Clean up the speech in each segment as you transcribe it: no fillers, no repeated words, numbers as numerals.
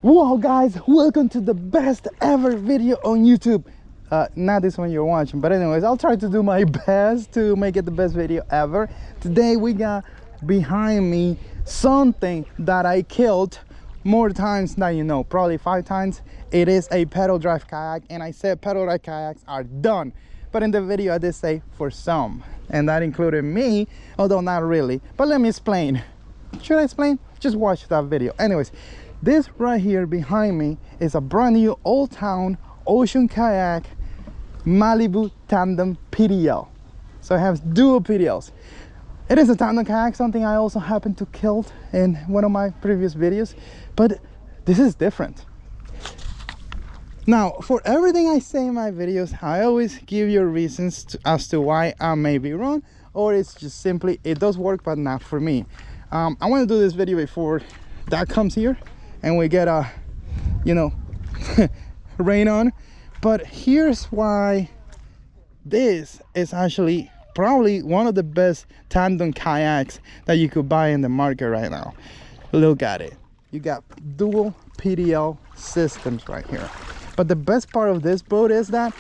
Whoa guys, welcome to the best ever video on YouTube. Not this one you're watching, but anyways, I'll try to do my best to make it the best video ever. Today we got behind me something that I killed more times than you know, probably 5 times. It is a pedal drive kayak, and I said pedal drive kayaks are done, but in the video I did say for some, and that included me, although not really. But let me explain. Should I explain? Just watch that video. Anyways, this right here behind me is a brand new Old Town Ocean Kayak Malibu Tandem PDL. So it has dual PDLs. It is a tandem kayak, something I also happened to kill in one of my previous videos, but this is different. Now, for everything I say in my videos, I always give you reasons as to why I may be wrong, or it's just simply it does work but not for me. I want to do this video before that comes here and we get a rain on. But here's why this is actually probably one of the best tandem kayaks that you could buy in the market right now. Look at it. You got dual PDL systems right here, but the best part of this boat is that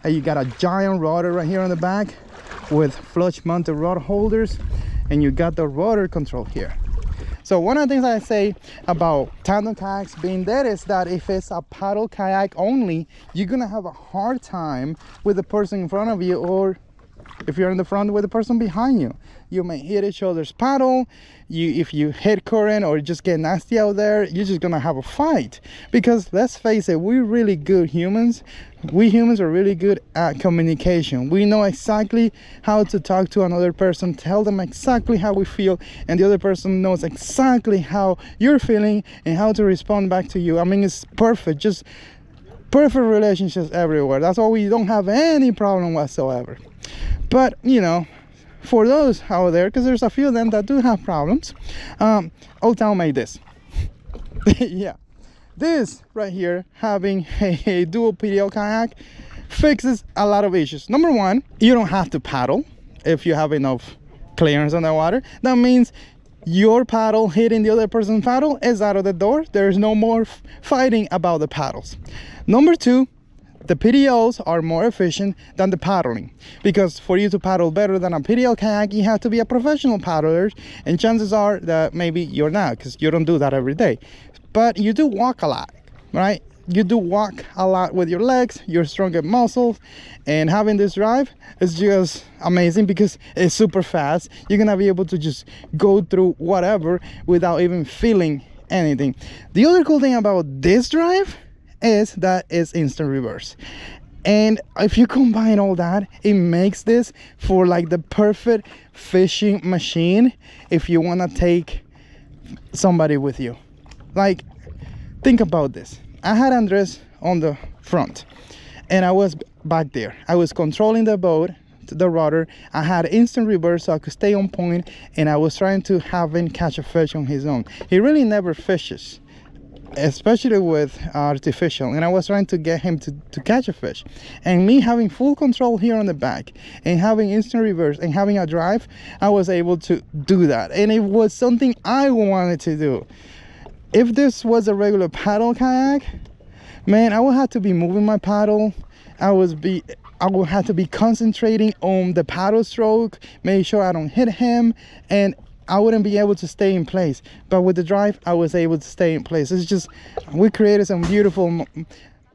you got a giant rudder right here on the back with flush mounted rod holders, and you got the rudder control here. So one of the things I say about tandem kayaks being that is that if it's a paddle kayak only, you're gonna have a hard time with the person in front of you, or if you're in the front with the person behind you. You may hit each other's paddle. If you hit current or just get nasty out there, you're just gonna have a fight. Because let's face it, we're really good humans. We humans are really good at communication. We know exactly how to talk to another person, tell them exactly how we feel, and the other person knows exactly how you're feeling and how to respond back to you. I mean, it's perfect, just perfect relationships everywhere. That's why we don't have any problem whatsoever. But you know, for those out there, because there's a few of them that do have problems, Old Town made this. Yeah, this right here, having a dual PDL kayak, fixes a lot of issues. Number one, you don't have to paddle if you have enough clearance on the water. That means your paddle hitting the other person's paddle is out of the door. There's no more fighting about the paddles. Number two, the PDLs are more efficient than the paddling, because for you to paddle better than a PDL kayak, you have to be a professional paddler, and chances are that maybe you're not, because you don't do that every day. But you do walk a lot, right? You do walk a lot with your legs, your stronger muscles, and having this drive is just amazing because it's super fast. You're gonna be able to just go through whatever without even feeling anything. The other cool thing about this drive is that it's instant reverse, and if you combine all that, it makes this for like the perfect fishing machine if you want to take somebody with you. Like, think about this. I had Andres on the front and I was back there. I was controlling the boat, the rudder. I had instant reverse so I could stay on point, and I was trying to have him catch a fish on his own. He really never fishes, especially with artificial, and I was trying to get him to catch a fish. And me having full control here on the back and having instant reverse and having a drive, I was able to do that, and it was something I wanted to do. If this was a regular paddle kayak, man, I would have to be moving my paddle. I would have to be concentrating on the paddle stroke, make sure I don't hit him, and I wouldn't be able to stay in place. But with the drive, I was able to stay in place. It's just, we created some beautiful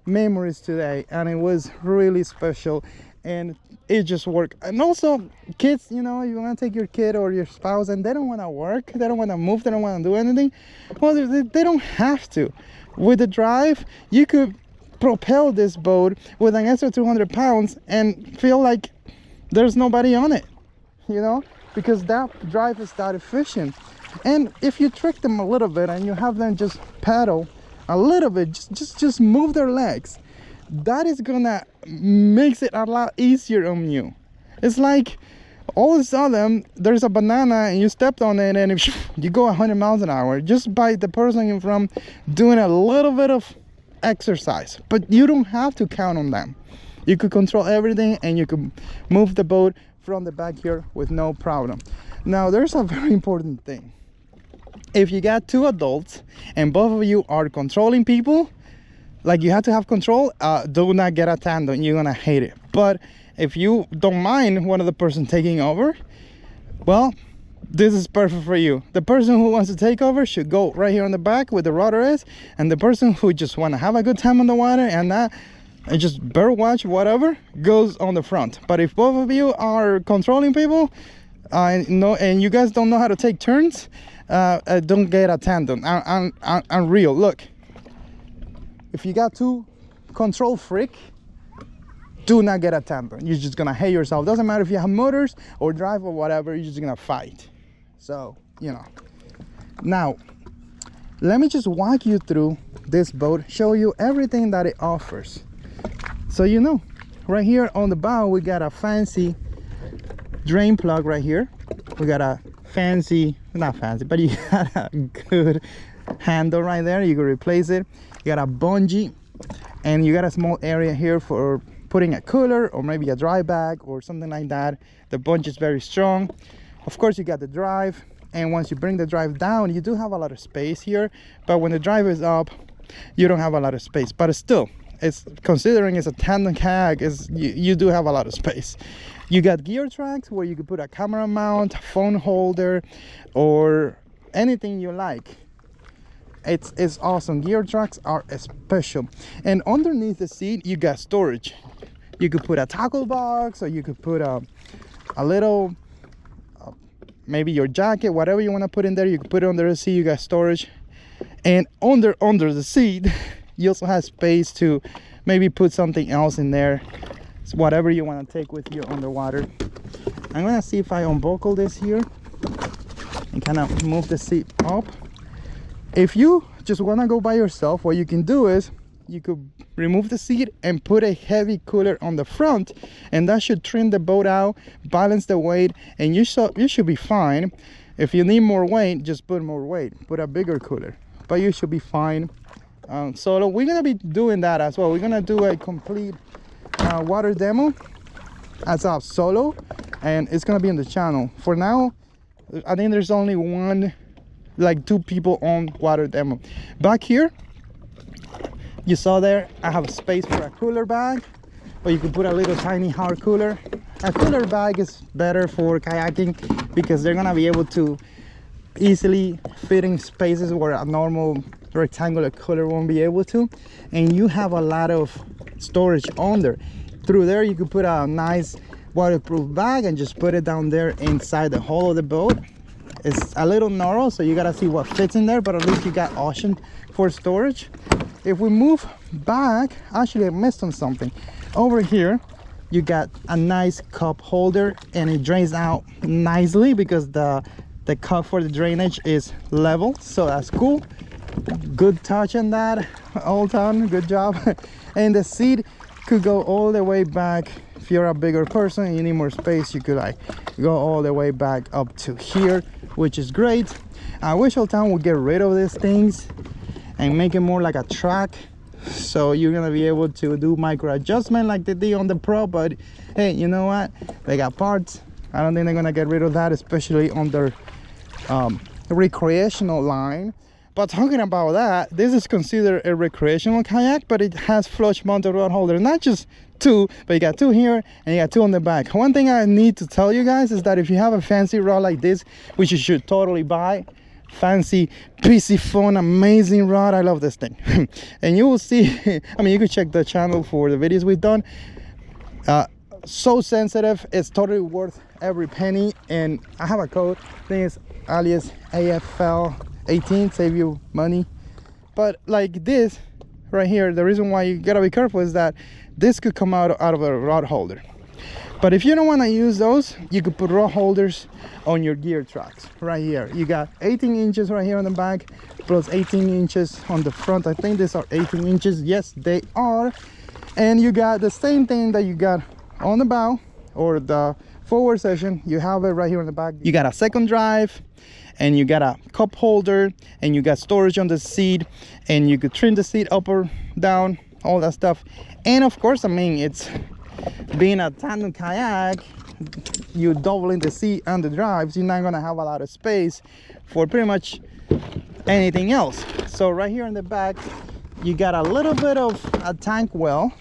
memories today, and it was really special, and it just worked. And also, kids, you know, you want to take your kid or your spouse and they don't want to work, they don't want to move, they don't want to do anything. Well, they don't have to. With the drive, you could propel this boat with an extra 200 pounds and feel like there's nobody on it, you know, because that drive is that efficient. And if you trick them a little bit and you have them just paddle a little bit, just move their legs, that is gonna makes it a lot easier on you. It's like all of a sudden there's a banana and you stepped on it and you go 100 miles an hour just by the person in front doing a little bit of exercise. But you don't have to count on them. You could control everything and you could move the boat from the back here with no problem. Now there's a very important thing. if you got two adults and both of you are controlling people, like you have to have control, do not get a tandem. You're gonna hate it. But if you don't mind one of the person taking over, well, this is perfect for you. The person who wants to take over should go right here on the back where the rudder is, and the person who just want to have a good time on the water and just bird watch whatever goes on the front. But if both of you are controlling people, and you guys don't know how to take turns, don't get a tandem. I'm real. Look, if you got two control freak, do not get a tandem. You're just gonna hate yourself. Doesn't matter if you have motors or drive or whatever, you're just gonna fight. So, you know. Now, let me just walk you through this boat, show you everything that it offers. So you know, right here on the bow, we got a fancy drain plug right here. We got a fancy, not fancy, but you got a good handle right there. You can replace it. You got a bungee, and you got a small area here for putting a cooler or maybe a dry bag or something like that. The bungee is very strong. Of course, you got the drive, and once you bring the drive down, you do have a lot of space here. But when the drive is up, you don't have a lot of space. But still, it's considering it's a tandem kayak, you do have a lot of space. You got gear tracks where you could put a camera mount, a phone holder, or anything you like. It's awesome. Gear tracks are special. And underneath the seat, you got storage. You could put a tackle box, or you could put a little, maybe your jacket, whatever you want to put in there. You can put it under the seat. You got storage. And under the seat, you also have space to maybe put something else in there. It's whatever you want to take with you underwater. I'm gonna see if I unbuckle this here and kind of move the seat up. If you just want to go by yourself, what you can do is you could remove the seat and put a heavy cooler on the front, and that should trim the boat out, balance the weight, and you should be fine. If you need more weight, just put more weight, put a bigger cooler, but you should be fine. So we're gonna be doing that as well. We're gonna do a complete water demo as a solo, and it's gonna be on the channel. For now, I think there's only two people on water demo. Back here, you saw there, I have space for a cooler bag, or you can put a little tiny hard cooler. A cooler bag is better for kayaking because they're gonna be able to easily fit in spaces where a normal rectangular cooler won't be able to, and you have a lot of storage under. Through there, you could put a nice waterproof bag and just put it down there inside the hull of the boat. It's a little narrow, so you gotta see what fits in there, but at least you got ocean for storage. If we move back, actually I missed on something. Over here, you got a nice cup holder, and it drains out nicely because the cup for the drainage is level, so that's cool. Good touch on that, all done, good job. And the seat could go all the way back. If you're a bigger person and you need more space, you could like go all the way back up to here, which is great. I wish Old Town would get rid of these things and make it more like a track, so you're gonna be able to do micro adjustment like they did on the Pro. But hey, you know what, they got parts. I don't think they're gonna get rid of that, especially on their recreational line. But talking about that, this is considered a recreational kayak, but it has flush mounted rod holder. Not just two, but you got two here and you got two on the back. One thing I need to tell you guys is that if you have a fancy rod like this, which you should totally buy, fancy PC phone, amazing rod, I love this thing. And you will see, I mean, you could check the channel for the videos we've done. So sensitive, it's totally worth every penny. And I have a code, I think it's Aliex AFL 18, save you money. But like this right here, the reason why you gotta be careful is that this could come out of a rod holder. But if you don't want to use those, you could put rod holders on your gear tracks right here. You got 18 inches right here on the back, plus 18 inches on the front. I think these are 18 inches. Yes, they are. And you got the same thing that you got on the bow or the forward section. You have it right here on the back. You got a second drive, and you got a cup holder, and you got storage on the seat, and you could trim the seat up or down, all that stuff. And of course, I mean, it's being a tandem kayak, you doubling the seat and the drives, you're not gonna have a lot of space for pretty much anything else. So right here in the back, you got a little bit of a tank well.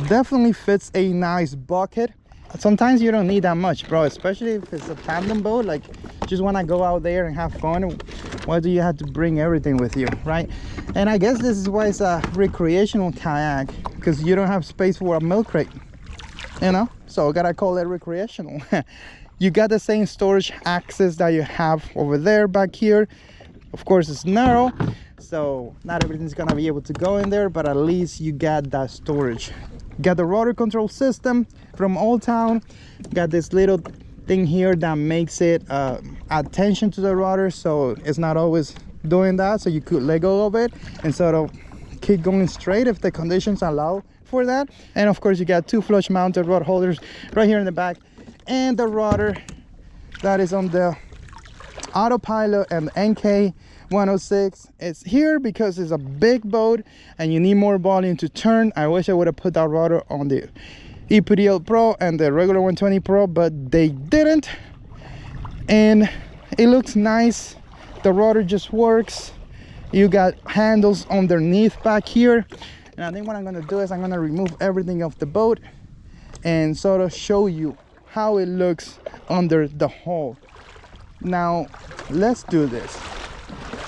Definitely fits a nice bucket. Sometimes you don't need that much, bro, especially if it's a tandem boat. Like, just want to go out there and have fun. Why do you have to bring everything with you, right? And I guess this is why it's a recreational kayak, because you don't have space for a milk crate, you know? So gotta call it recreational. You got the same storage access that you have over there back here. Of course, it's narrow, so not everything's gonna be able to go in there, but at least you got that storage. Got the rudder control system from Old Town. Got this little thing here that makes it attention to the rudder, so it's not always doing that, so you could let go of it and sort of keep going straight if the conditions allow for that. And of course, you got two flush mounted rod holders right here in the back, and the rudder that is on the autopilot and the NK 106. It's here because it's a big boat and you need more volume to turn. I wish I would have put that rudder on the PDL Pro and the regular 120 Pro, but they didn't. And it looks nice. The rudder just works. You got handles underneath back here. And I think what I'm gonna do is I'm gonna remove everything off the boat and sort of show you how it looks under the hull. Now let's do this.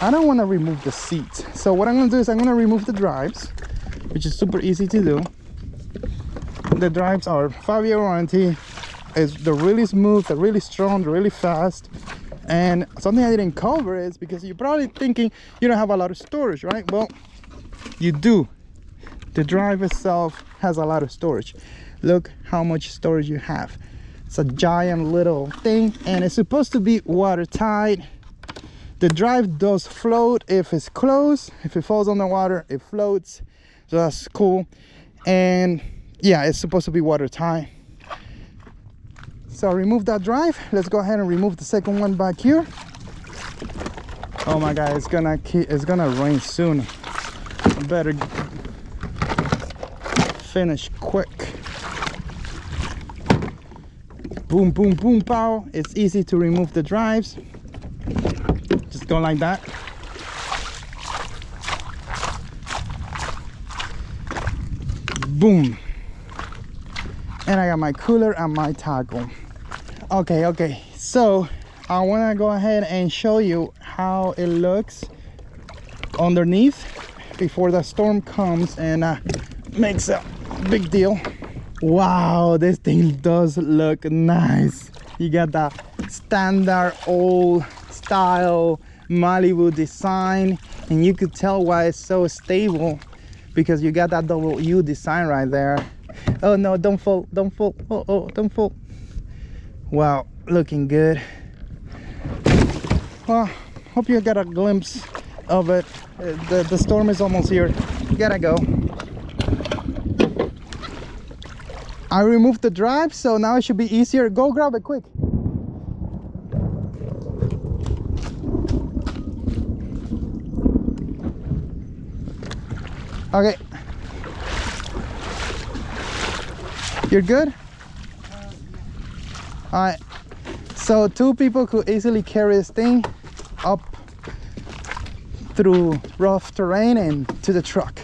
I don't want to remove the seats, so what I'm going to do is I'm going to remove the drives, which is super easy to do. The drives are 5-year warranty. They're really smooth, they're really strong, they're really fast. And something I didn't cover is because you're probably thinking you don't have a lot of storage, right? Well, you do. The drive itself has a lot of storage. Look how much storage you have. It's a giant little thing, and it's supposed to be watertight. The drive does float if it's closed. If it falls on the water, it floats, so that's cool. And yeah, it's supposed to be watertight. So remove that drive. Let's go ahead and remove the second one back here. Oh my god, it's gonna rain soon. I better finish quick. Boom, boom, boom, pow. It's easy to remove the drives. Just go like that. Boom. And I got my cooler and my tackle. Okay, so I want to go ahead and show you how it looks underneath before the storm comes and makes a big deal. Wow, this thing does look nice. You got that standard old style Malibu design, and you could tell why it's so stable, because you got that double U design right there. Oh no, don't fall, don't fall. Oh, don't fall. Wow, looking good. Well, hope you got a glimpse of it. The storm is almost here. Gotta go. I removed the drive, so now it should be easier. Go grab it quick. Okay. You're good? All right. So 2 people could easily carry this thing up through rough terrain and to the truck.